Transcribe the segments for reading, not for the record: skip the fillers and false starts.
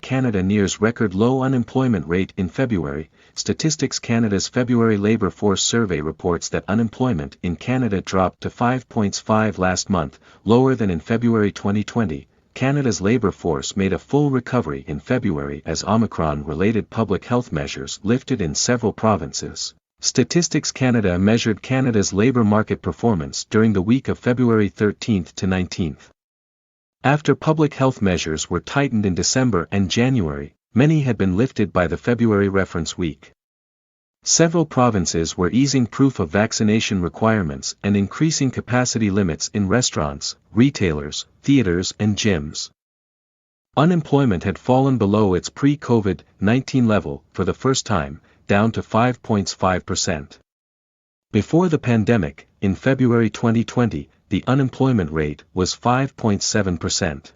Canada nears record low unemployment rate in February. Statistics Canada's February Labour Force Survey reports that unemployment in Canada dropped to 5.5% last month, lower than in February 2020. Canada's labour force made a full recovery in February as Omicron-related public health measures lifted in several provinces. Statistics Canada measured Canada's labour market performance during the week of February 13 to 19. After public health measures were tightened in December and January, many had been lifted by the February reference week. Several provinces were easing proof of vaccination requirements and increasing capacity limits in restaurants, retailers, theaters and gyms. Unemployment had fallen below its pre-COVID-19 level for the first time, down to 5.5%. Before the pandemic, in February 2020, the unemployment rate was 5.7%.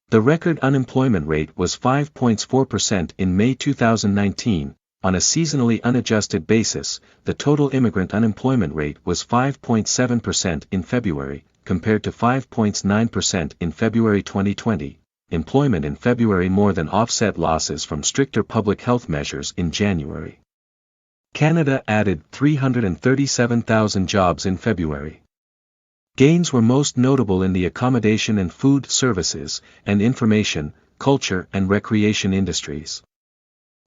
The record unemployment rate was 5.4% in May 2019. On a seasonally unadjusted basis, the total immigrant unemployment rate was 5.7% in February, compared to 5.9% in February 2020. Employment in February more than offset losses from stricter public health measures in January. Canada added 337,000 jobs in February. Gains were most notable in the accommodation and food services, and information, culture and recreation industries.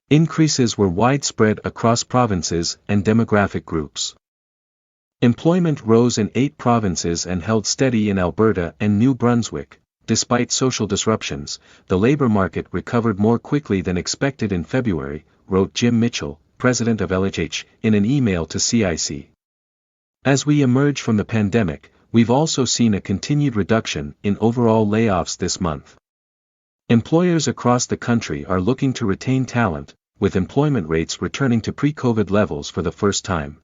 Increases were widespread across provinces and demographic groups. Employment rose in 8 provinces and held steady in Alberta and New Brunswick. Despite social disruptions, the labor market recovered more quickly than expected in February, wrote Jim Mitchell, president of LHH, in an email to CIC. As we emerge from the pandemic, we've also seen a continued reduction in overall layoffs this month. Employers across the country are looking to retain talent, with employment rates returning to pre-COVID levels for the first time.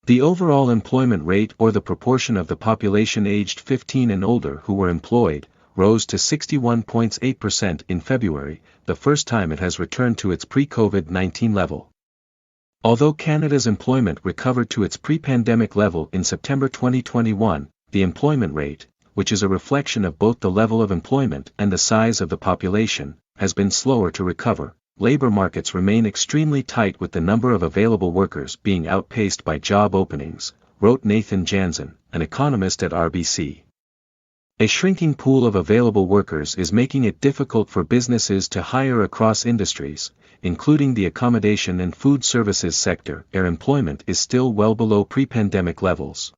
The overall employment rate, or the proportion of the population aged 15 and older who were employed, rose to 61.8% in February, the first time it has returned to its pre-COVID-19 level. Although Canada's employment recovered to its pre-pandemic level in September 2021, the employment rate, which is a reflection of both the level of employment and the size of the population, has been slower to recover. Labor markets remain extremely tight with the number of available workers being outpaced by job openings, wrote Nathan Janzen, an economist at RBC. A shrinking pool of available workers is making it difficult for businesses to hire across industries, including the accommodation and food services sector, where employment is still well below pre-pandemic levels.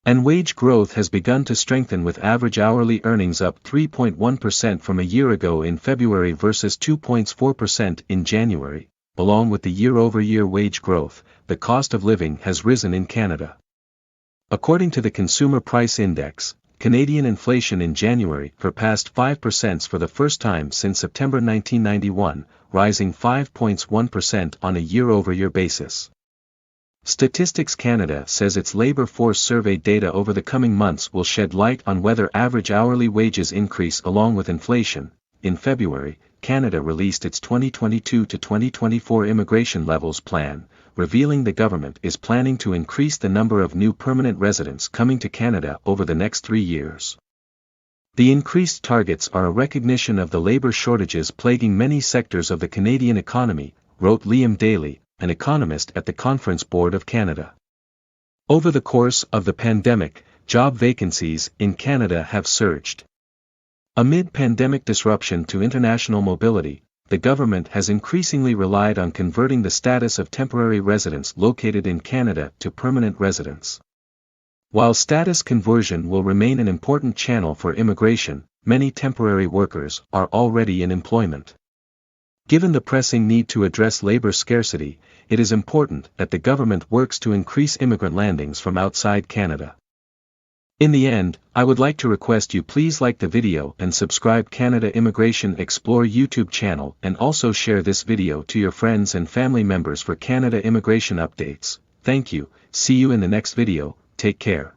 And wage growth has begun to strengthen, with average hourly earnings up 3.1% from a year ago in February versus 2.4% in January. Along with the year-over-year wage growth, the cost of living has risen in Canada. According to the Consumer Price Index, Canadian inflation in January surpassed 5% for the first time since September 1991, rising 5.1% on a year-over-year basis. Statistics Canada says its labour force survey data over the coming months will shed light on whether average hourly wages increase along with inflation. In February, Canada released its 2022 to 2024 immigration levels plan, revealing the government is planning to increase the number of new permanent residents coming to Canada over the next 3 years. The increased targets are a recognition of the labour shortages plaguing many sectors of the Canadian economy, wrote Liam Daly, an economist at the Conference Board of Canada. Over the course of the pandemic, job vacancies in Canada have surged. Amid pandemic disruption to international mobility, the government has increasingly relied on converting the status of temporary residents located in Canada to permanent residents. While status conversion will remain an important channel for immigration, many temporary workers are already in employment. Given the pressing need to address labor scarcity, it is important that the government works to increase immigrant landings from outside Canada. In the end, I would like to request you please like the video and subscribe Canada Immigration Explore YouTube channel, and also share this video to your friends and family members for Canada immigration updates. Thank you, see you in the next video, take care.